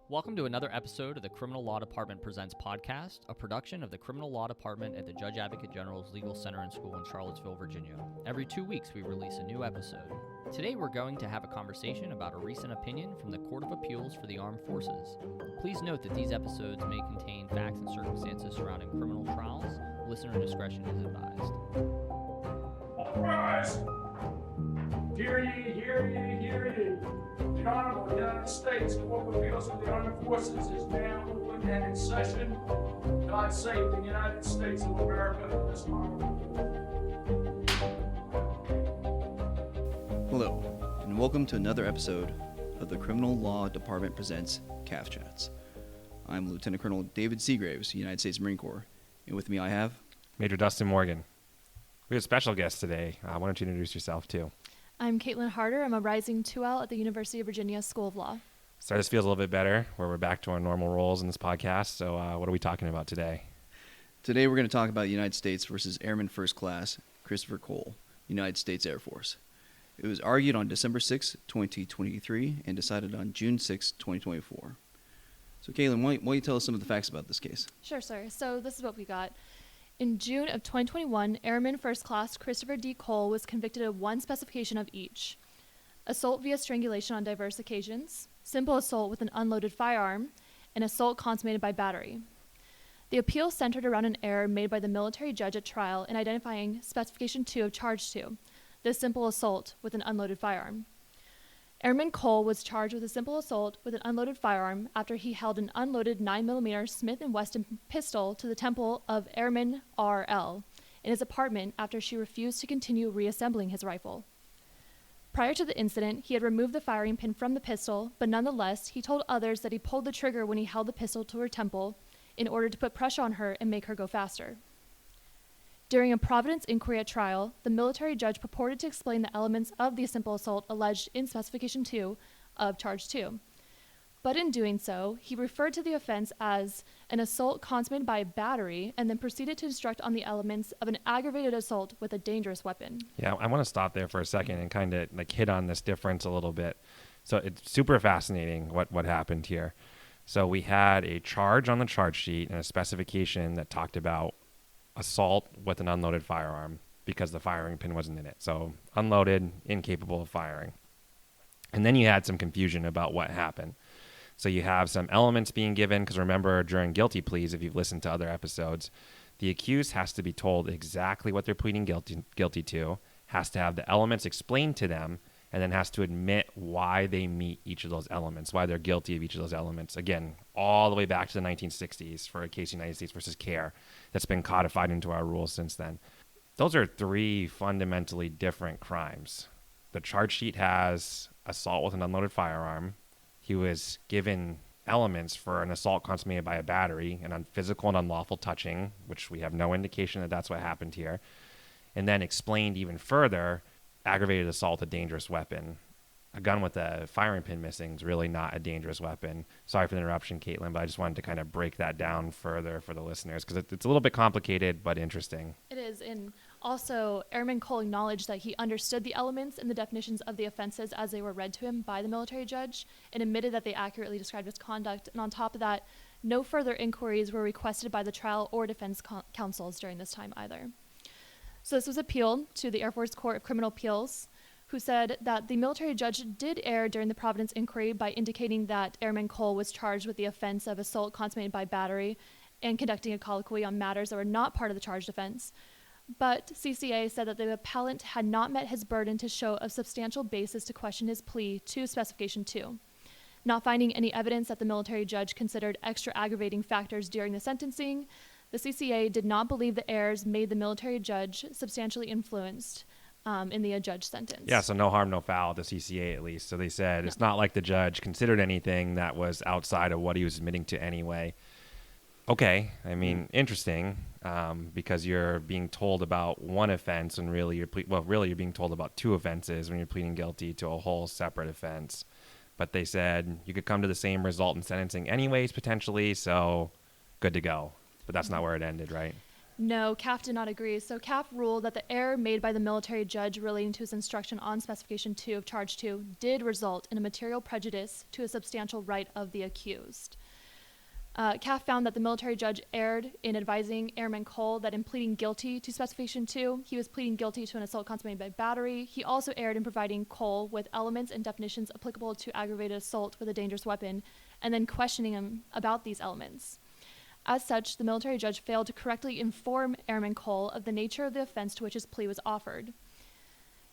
Welcome to another episode of the Criminal Law Department Presents podcast, a production of the Criminal Law Department at the Judge Advocate General's Legal Center and School in Charlottesville, Virginia. Every 2 weeks, we release a new episode. Today, we're going to have a conversation about a recent opinion from the Court of Appeals for the Armed Forces. Please note that these episodes may contain facts and circumstances surrounding criminal trials. Listener discretion is advised. All rise! Hear ye, hear ye, hear ye. The Honorable United States Court of Appeals of the Armed Forces is now open and in session. God save the United States of America and this honorable. Hello, and welcome to another episode of the Criminal Law Department Presents CAAF Chats. I'm Lieutenant Colonel David Seagraves, United States Marine Corps, and with me I have Major Dustin Morgan. We have a special guest today. Why don't you introduce yourself, too? I'm Caitlin Harder. I'm a rising 2L at the University of Virginia School of Law. So this feels a little bit better, where we're back to our normal roles in this podcast. So what are we talking about today? Today we're going to talk about United States versus Airman First Class Christopher Cole, United States Air Force. It was argued on December 6, 2023, and decided on June 6, 2024. So Caitlin, why don't you tell us some of the facts about this case? Sure, sir. So this is what we got. In June of 2021, Airman First Class Christopher D. Cole was convicted of one specification of each: assault via strangulation on diverse occasions, simple assault with an unloaded firearm, and assault consummated by battery. The appeal centered around an error made by the military judge at trial in identifying Specification 2 of Charge 2, the simple assault with an unloaded firearm. Airman Cole was charged with a simple assault with an unloaded firearm after he held an unloaded 9mm Smith & Wesson pistol to the temple of Airman R.L. in his apartment after she refused to continue reassembling his rifle. Prior to the incident, he had removed the firing pin from the pistol, but nonetheless, he told others that he pulled the trigger when he held the pistol to her temple in order to put pressure on her and make her go faster. During a providence inquiry at trial, the military judge purported to explain the elements of the simple assault alleged in Specification 2 of Charge 2. But in doing so, he referred to the offense as an assault consummated by battery and then proceeded to instruct on the elements of an aggravated assault with a dangerous weapon. Yeah, I want to stop there for a second and kind of hit on this difference a little bit. So it's super fascinating what happened here. So we had a charge on the charge sheet and a specification that talked about assault with an unloaded firearm because the firing pin wasn't in it. So unloaded, incapable of firing. And then you had some confusion about what happened. So you have some elements being given, because remember, during guilty pleas, if you've listened to other episodes, the accused has to be told exactly what they're pleading guilty to, has to have the elements explained to them, and then has to admit why they meet each of those elements, why they're guilty of each of those elements. Again, all the way back to the 1960s for a case United States versus C.A.A.F. that's been codified into our rules since then. Those are three fundamentally different crimes. The charge sheet has assault with an unloaded firearm. He was given elements for an assault consummated by a battery and on physical and unlawful touching, which we have no indication that that's what happened here. And then explained even further, aggravated assault, a dangerous weapon. A gun with a firing pin missing is really not a dangerous weapon. Sorry for the interruption, Caitlin, but I just wanted to kind of break that down further for the listeners because it's a little bit complicated but interesting. It is, and also Airman Cole acknowledged that he understood the elements and the definitions of the offenses as they were read to him by the military judge and admitted that they accurately described his conduct. And on top of that, no further inquiries were requested by the trial or defense counsels during this time either. So this was appealed to the Air Force Court of Criminal Appeals, who said that the military judge did err during the Providence inquiry by indicating that Airman Cole was charged with the offense of assault consummated by battery and conducting a colloquy on matters that were not part of the charged offense. But CCA said that the appellant had not met his burden to show a substantial basis to question his plea to Specification 2. Not finding any evidence that the military judge considered extra aggravating factors during the sentencing, the CCA did not believe the errors made the military judge substantially influenced in the adjudged sentence. Yeah, so no harm, no foul, the CCA at least. So they said It's not like the judge considered anything that was outside of what he was admitting to anyway. Okay, I mean, interesting, because you're being told about one offense when really you're being told about two offenses when you're pleading guilty to a whole separate offense. But they said you could come to the same result in sentencing anyways, potentially, so good to go. But that's not where it ended, right? No, CAAF did not agree. So CAAF ruled that the error made by the military judge relating to his instruction on specification 2 of charge 2 did result in a material prejudice to a substantial right of the accused. CAAF found that the military judge erred in advising Airman Cole that in pleading guilty to specification 2, he was pleading guilty to an assault consummated by battery. He also erred in providing Cole with elements and definitions applicable to aggravated assault with a dangerous weapon, and then questioning him about these elements. As such, the military judge failed to correctly inform Airman Cole of the nature of the offense to which his plea was offered.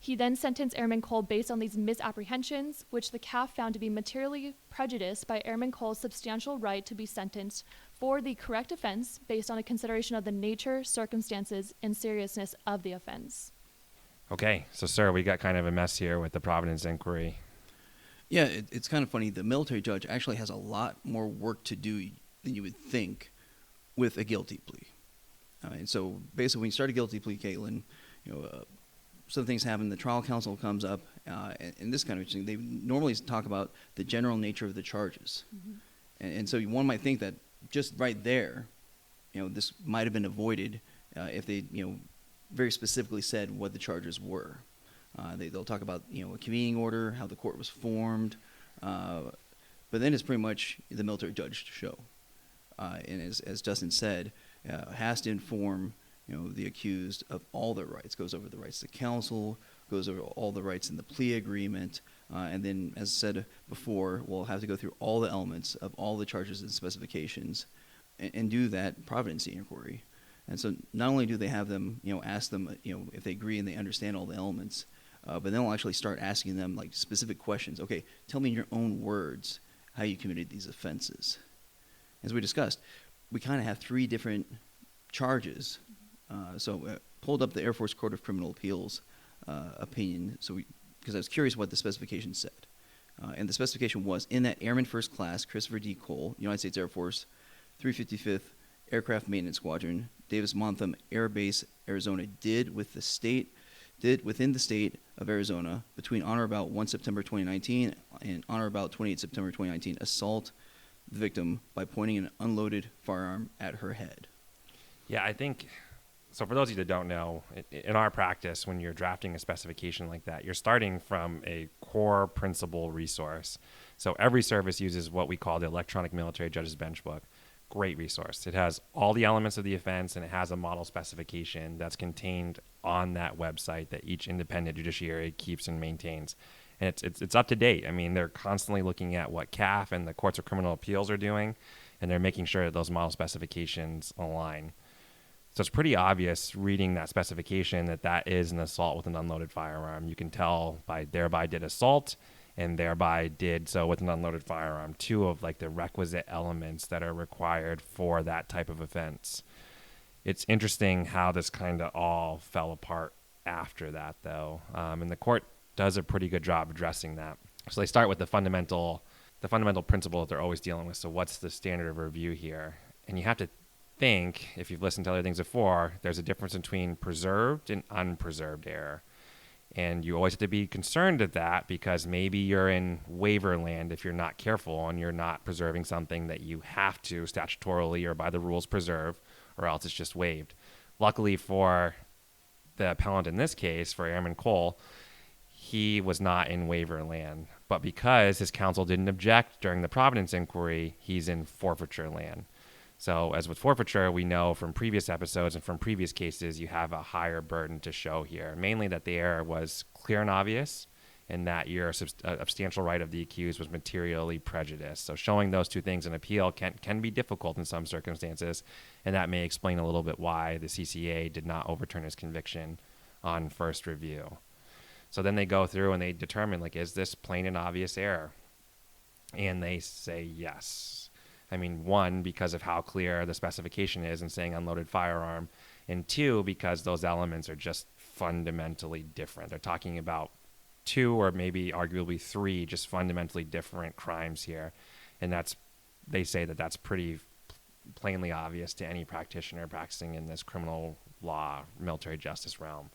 He then sentenced Airman Cole based on these misapprehensions, which the CAAF found to be materially prejudiced by Airman Cole's substantial right to be sentenced for the correct offense based on a consideration of the nature, circumstances, and seriousness of the offense. Okay, so sir, we got kind of a mess here with the Providence inquiry. Yeah, it's kind of funny. The military judge actually has a lot more work to do than you would think with a guilty plea. And so basically when you start a guilty plea, Caitlin, some things happen. The trial counsel comes up, and this kind of thing. They normally talk about the general nature of the charges. Mm-hmm. And so one might think that just right there, this might have been avoided if they, very specifically said what the charges were. They'll talk about, a convening order, how the court was formed, but then it's pretty much the military judge to show. And as Justin said, has to inform the accused of all their rights, goes over the rights to counsel, goes over all the rights in the plea agreement, and then, as said before, we'll have to go through all the elements of all the charges and specifications and do that providence inquiry. And so not only do they have them, ask them, if they agree and they understand all the elements, but then we'll actually start asking them like specific questions. Okay, tell me in your own words how you committed these offenses. As we discussed, we kind of have 3 different charges. So pulled up the Air Force Court of Criminal Appeals opinion, because I was curious what the specification said. And the specification was, in that Airman First Class, Christopher D. Cole, United States Air Force, 355th Aircraft Maintenance Squadron, Davis-Monthan Air Base, Arizona, did within the state of Arizona, between on or about 1 September 2019 and on or about 28 September 2019, assault the victim by pointing an unloaded firearm at her head. Yeah, I think, so for those of you that don't know, in our practice, when you're drafting a specification like that, you're starting from a core principle resource. So every service uses what we call the Electronic Military Judges Bench Book. Great resource. It has all the elements of the offense, and it has a model specification that's contained on that website that each independent judiciary keeps and maintains. And it's up to date. I mean, they're constantly looking at what CAAF and the Courts of Criminal Appeals are doing, and they're making sure that those model specifications align. So it's pretty obvious reading that specification that is an assault with an unloaded firearm. You can tell by thereby did assault and thereby did so with an unloaded firearm, 2 of like the requisite elements that are required for that type of offense. It's interesting how this kind of all fell apart after that, though, and the court does a pretty good job addressing that. So they start with the fundamental principle that they're always dealing with. So what's the standard of review here? And you have to think, if you've listened to other things before, there's a difference between preserved and unpreserved error. And you always have to be concerned at that, because maybe you're in waiver land if you're not careful and you're not preserving something that you have to statutorily or by the rules preserve, or else it's just waived. Luckily for the appellant in this case, for Airman Cole, he was not in waiver land. But because his counsel didn't object during the Providence inquiry, he's in forfeiture land. So as with forfeiture, we know from previous episodes and from previous cases, you have a higher burden to show here, mainly that the error was clear and obvious, and that your substantial right of the accused was materially prejudiced. So showing those 2 things in appeal can be difficult in some circumstances, and that may explain a little bit why the CCA did not overturn his conviction on first review. So then they go through and they determine, is this plain and obvious error? And they say yes. I mean, 1, because of how clear the specification is in saying unloaded firearm, and 2, because those elements are just fundamentally different. They're talking about 2 or maybe arguably 3 just fundamentally different crimes here. And they say that's pretty plainly obvious to any practitioner practicing in this criminal law, military justice realm.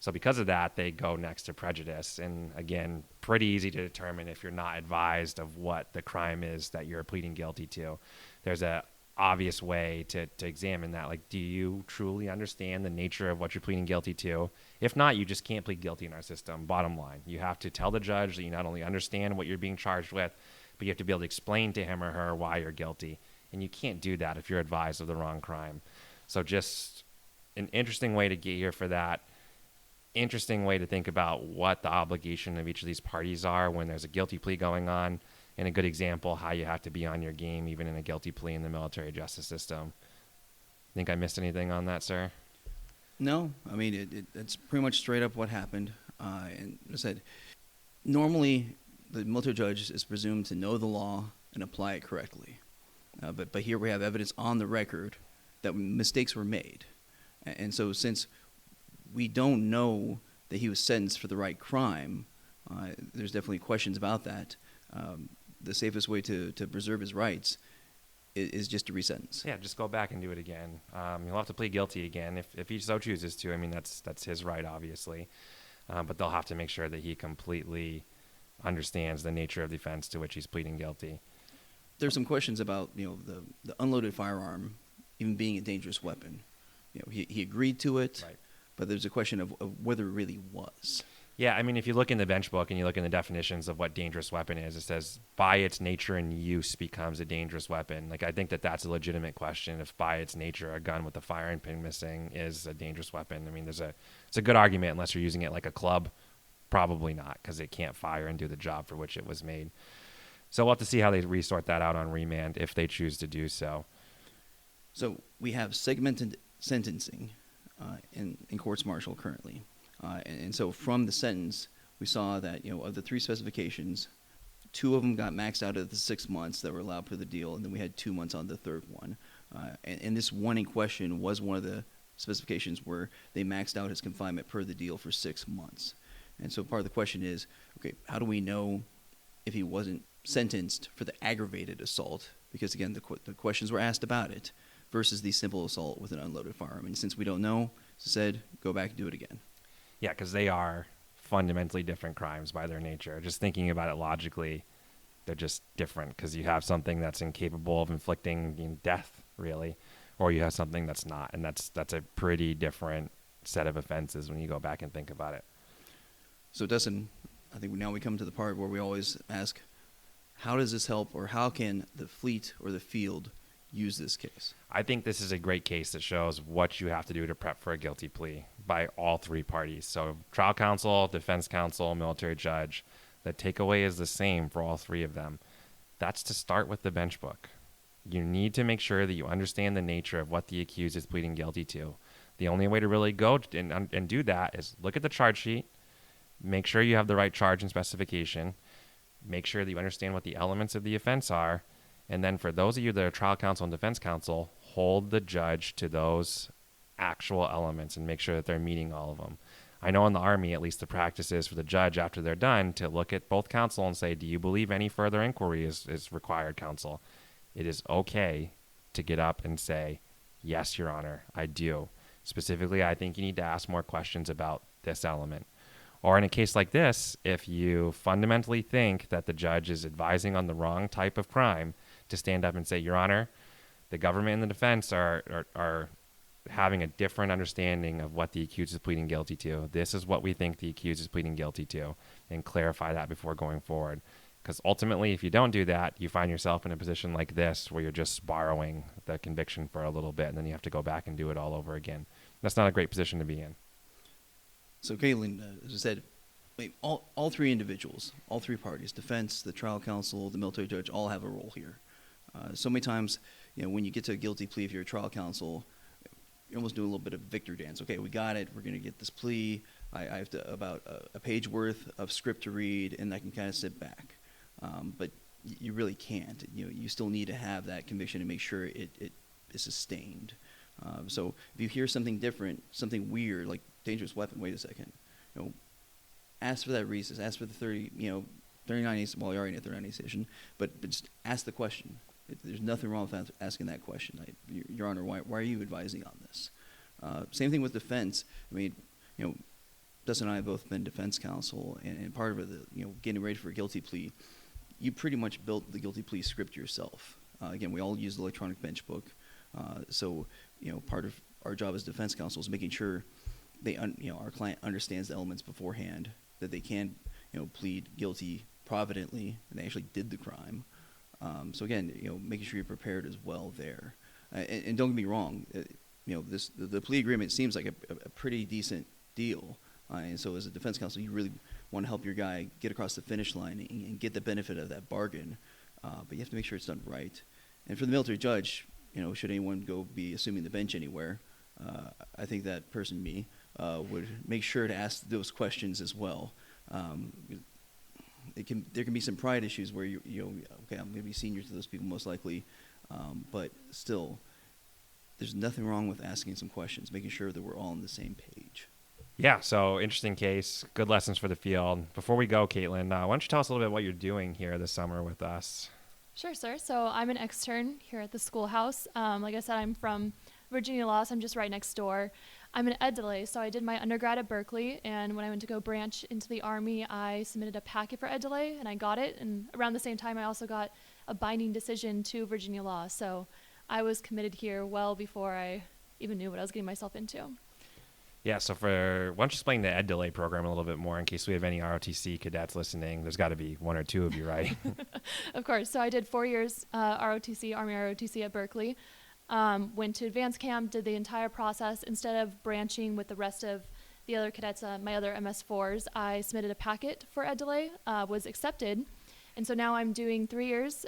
So because of that, they go next to prejudice. And again, pretty easy to determine if you're not advised of what the crime is that you're pleading guilty to. There's a obvious way to examine that. Like, do you truly understand the nature of what you're pleading guilty to? If not, you just can't plead guilty in our system. Bottom line, you have to tell the judge that you not only understand what you're being charged with, but you have to be able to explain to him or her why you're guilty. And you can't do that if you're advised of the wrong crime. So just an interesting way to get here for that. Interesting way to think about what the obligation of each of these parties are when there's a guilty plea going on, and a good example how you have to be on your game even in a guilty plea in the military justice system. Think I missed anything on that, sir? No, I mean, it's pretty much straight up what happened. And as I said, normally the military judge is presumed to know the law and apply it correctly. But here we have evidence on the record that mistakes were made. And so since we don't know that he was sentenced for the right crime, there's definitely questions about that. The safest way to preserve his rights is just to resentence. Yeah, just go back and do it again. He'll have to plead guilty again if he so chooses to. I mean, that's his right, obviously. But they'll have to make sure that he completely understands the nature of the offense to which he's pleading guilty. There's some questions about the unloaded firearm even being a dangerous weapon. He agreed to it, Right. But there's a question of whether it really was. Yeah, I mean, if you look in the bench book and you look in the definitions of what dangerous weapon is, it says by its nature and use becomes a dangerous weapon. Like, I think that's a legitimate question. If by its nature a gun with a firing pin missing is a dangerous weapon, I mean, it's a good argument unless you're using it like a club. Probably not, because it can't fire and do the job for which it was made. So we'll have to see how they resort that out on remand if they choose to do so. So we have segmented sentencing in courts martial currently. And so from the sentence, we saw that, of the 3 specifications, 2 of them got maxed out of the 6 months that were allowed per the deal, and then we had 2 months on the third one. And this one in question was one of the specifications where they maxed out his confinement per the deal for 6 months. And so part of the question is, okay, how do we know if he wasn't sentenced for the aggravated assault? Because, again, the questions were asked about it versus the simple assault with an unloaded firearm. And since we don't know, as I said, go back and do it again. Yeah, because they are fundamentally different crimes by their nature. Just thinking about it logically, they're just different because you have something that's incapable of inflicting death, really, or you have something that's not. And that's a pretty different set of offenses when you go back and think about it. So, Dustin, I think now we come to the part where we always ask, how does this help, or how can the fleet or the field use this case? I think this is a great case that shows what you have to do to prep for a guilty plea by all 3 parties. So trial counsel, defense counsel, military judge. The takeaway is the same for all 3 of them. That's to start with the bench book. You need to make sure that you understand the nature of what the accused is pleading guilty to. The only way to really go and do that is look at the charge sheet, make sure you have the right charge and specification, make sure that you understand what the elements of the offense are, and then for those of you that are trial counsel and defense counsel, hold the judge to those actual elements and make sure that they're meeting all of them. I know in the Army, at least the practice is for the judge after they're done to look at both counsel and say, do you believe any further inquiry is required, counsel? It is okay to get up and say, yes, Your Honor, I do. Specifically, I think you need to ask more questions about this element. Or in a case like this, if you fundamentally think that the judge is advising on the wrong type of crime, to stand up and say, Your Honor, the government and the defense are having a different understanding of what the accused is pleading guilty to. This is what we think the accused is pleading guilty to, and clarify that before going forward. Because ultimately, if you don't do that, you find yourself in a position like this where you're just borrowing the conviction for a little bit, and then you have to go back and do it all over again. That's not a great position to be in. So, Caitlin, as I said, all 3 individuals, all 3 parties, defense, the trial counsel, the military judge, all have a role here. So many times, when you get to a guilty plea, if you're a trial counsel, you almost do a little bit of victor dance. Okay, we got it. We're going to get this plea. I have about a page worth of script to read, and I can kind of sit back. But you really can't. You still need to have that conviction to make sure it is sustained. So if you hear something different, something weird, like dangerous weapon, wait a second. Ask for that reason. Ask for the 39 well, you're already in a 39 session, but just ask the question. There's nothing wrong with asking that question. Your Honor, why are you advising on this? Same thing with defense. I mean, Dustin and I have both been defense counsel, and part of it, getting ready for a guilty plea, you pretty much built the guilty plea script yourself. Again, we all use the electronic bench book. So, part of our job as defense counsel is making sure our client understands the elements beforehand, that they can, plead guilty providently, and they actually did the crime. So again, making sure you're prepared as well there. And don't get me wrong, the plea agreement seems like a pretty decent deal. And so as a defense counsel, you really want to help your guy get across the finish line and get the benefit of that bargain. But you have to make sure it's done right. And for the military judge, should anyone go be assuming the bench anywhere, I think that person, me, would make sure to ask those questions as well. There can be some pride issues where okay, I'm going to be senior to those people most likely, but still, there's nothing wrong with asking some questions, making sure that we're all on the same page. Yeah, so interesting case, good lessons for the field. Before we go, Caitlin, why don't you tell us a little bit what you're doing here this summer with us? Sure, sir. So I'm an extern here at the schoolhouse. Like I said, I'm from Virginia Law, so I'm just right next door. I'm an ed delay, so I did my undergrad at Berkeley, and when I went to go branch into the Army, I submitted a packet for ed delay, and I got it. And around the same time, I also got a binding decision to Virginia Law. So I was committed here well before I even knew what I was getting myself into. Yeah, so why don't you explain the ed delay program a little bit more in case we have any ROTC cadets listening? There's got to be one or two of you, right? Of course. So I did 4 years ROTC, Army ROTC at Berkeley. Went to advanced camp, did the entire process. Instead of branching with the rest of the other cadets, my other MS4s, I submitted a packet for ed delay, was accepted. And so now I'm doing 3 years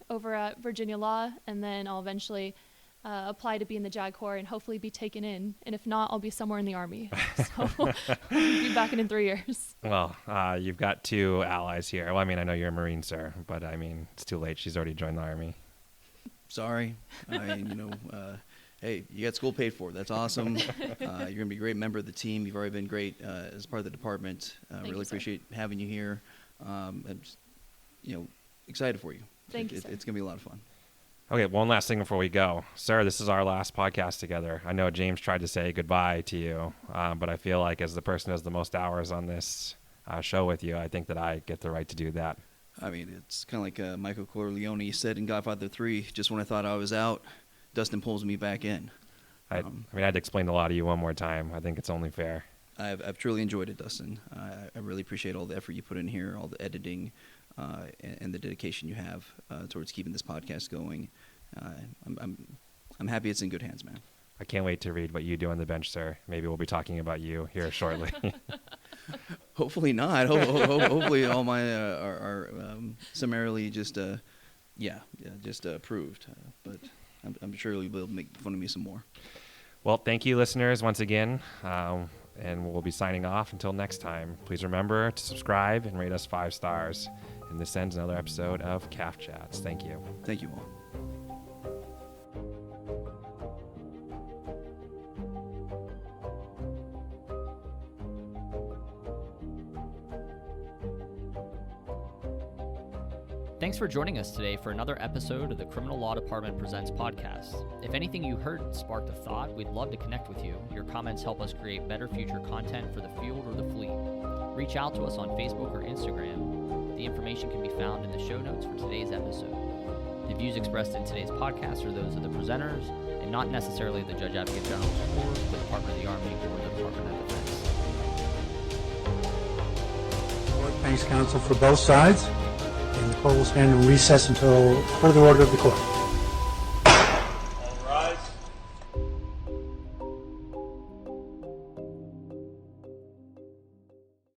over at Virginia Law, and then I'll eventually apply to be in the JAG Corps and hopefully be taken in. And if not, I'll be somewhere in the Army. So I'll be back in 3 years. Well, you've got two allies here. Well, I mean, I know you're a Marine, sir, but I mean, it's too late. She's already joined the Army. Sorry. Hey, you got school paid for. That's awesome. You're going to be a great member of the team. You've already been great as part of the department. Really appreciate having you here. I'm just, excited for you. Thank you, It's sir. going to be a lot of fun. Okay, one last thing before we go. Sir, this is our last podcast together. I know James tried to say goodbye to you, but I feel like as the person who has the most hours on this show with you, I think that I get the right to do that. I mean, it's kind of like Michael Corleone said in Godfather 3, just when I thought I was out, Dustin pulls me back in. I had to explain a lot to you one more time. I think it's only fair. I've truly enjoyed it, Dustin. I really appreciate all the effort you put in here, all the editing, and the dedication you have towards keeping this podcast going. I'm happy it's in good hands, man. I can't wait to read what you do on the bench, sir. Maybe we'll be talking about you here shortly. Hopefully not. Hopefully all my are summarily just approved. But I'm sure you'll be able to make fun of me some more. Well, thank you, listeners, once again. And we'll be signing off until next time. Please remember to subscribe and rate us 5 stars. And this ends another episode of CAAF Chats. Thank you. Thank you all. Thanks for joining us today for another episode of the Criminal Law Department Presents podcast. If anything you heard sparked a thought, we'd love to connect with you. Your comments help us create better future content for the field or the fleet. Reach out to us on Facebook or Instagram. The information can be found in the show notes for today's episode. The views expressed in today's podcast are those of the presenters and not necessarily the Judge Advocate General's Corps, the Department of the Army, or the Department of Defense. Thanks, counsel, for both sides. And the court will stand in recess until further order of the court.